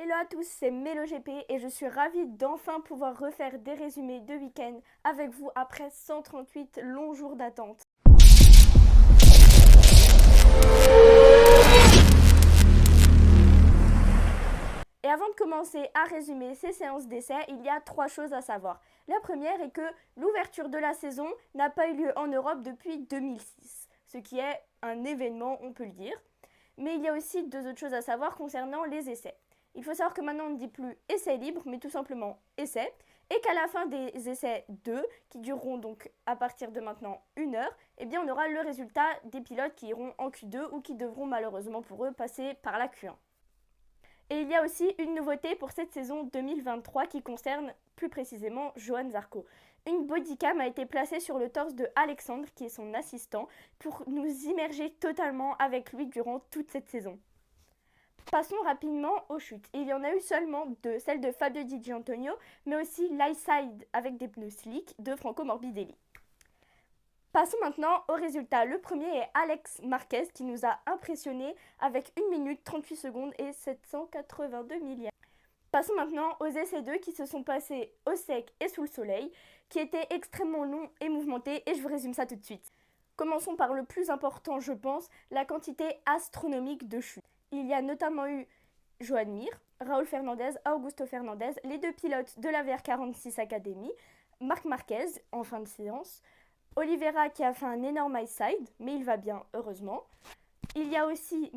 Hello à tous, c'est MeloGP et je suis ravie d'enfin pouvoir refaire des résumés de week-end avec vous après 138 longs jours d'attente. Et avant de commencer à résumer ces séances d'essai, il y a 3 choses à savoir. La première est que l'ouverture de la saison n'a pas eu lieu en Europe depuis 2006, ce qui est un événement, on peut le dire. Mais il y a aussi 2 autres choses à savoir concernant les essais. Il faut savoir que maintenant on ne dit plus essai libre, mais tout simplement essai, et qu'à la fin des essais 2, qui dureront donc à partir de maintenant 1 heure, eh bien on aura le résultat des pilotes qui iront en Q2 ou qui devront malheureusement pour eux passer par la Q1. Et il y a aussi une nouveauté pour cette saison 2023 qui concerne plus précisément Johann Zarco. Une bodycam a été placée sur le torse de Alexandre, qui est son assistant, pour nous immerger totalement avec lui durant toute cette saison. Passons rapidement aux chutes. Il y en a eu seulement 2, celle de Fabio Di Gianantonio, mais aussi l'Highside avec des pneus slick de Franco Morbidelli. Passons maintenant aux résultats. Le premier est Alex Marquez qui nous a impressionnés avec 1 minute 38 secondes et 782 millièmes. Passons maintenant aux essais 2 qui se sont passés au sec et sous le soleil, qui étaient extrêmement longs et mouvementés, et je vous résume ça tout de suite. Commençons par le plus important, je pense, la quantité astronomique de chutes. Il y a notamment eu Joan Mir, Raúl Fernandez, Augusto Fernandez, les 2 pilotes de la VR46 Academy, Marc Marquez en fin de séance, Oliveira qui a fait un énorme high side, mais il va bien, heureusement. Il y a aussi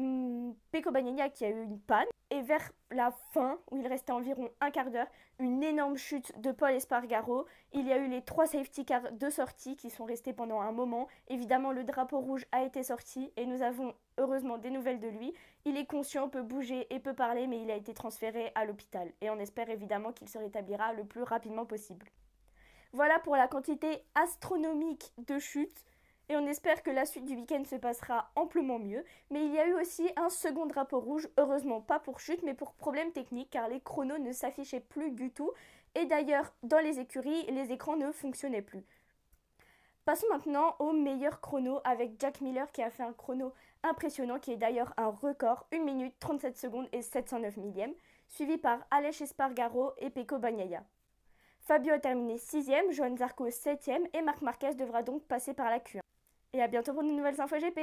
Pecco Bagnaia qui a eu une panne. Et vers la fin, où il restait environ un quart d'heure, une énorme chute de Paul Espargaro. Il y a eu les 3 safety cars de sortie qui sont restés pendant un moment. Évidemment, le drapeau rouge a été sorti et nous avons heureusement des nouvelles de lui. Il est conscient, peut bouger et peut parler, mais il a été transféré à l'hôpital. Et on espère évidemment qu'il se rétablira le plus rapidement possible. Voilà pour la quantité astronomique de chutes. Et on espère que la suite du week-end se passera amplement mieux. Mais il y a eu aussi un second drapeau rouge, heureusement pas pour chute, mais pour problème technique, car les chronos ne s'affichaient plus du tout. Et d'ailleurs, dans les écuries, les écrans ne fonctionnaient plus. Passons maintenant au meilleur chrono avec Jack Miller qui a fait un chrono impressionnant, qui est d'ailleurs un record, 1 minute 37 secondes et 709 millièmes, suivi par Aleix Espargaro et Pecco Bagnaia. Fabio a terminé 6ème, Johann Zarco 7ème et Marc Marquez devra donc passer par la Q1. Et à bientôt pour de nouvelles infos GP.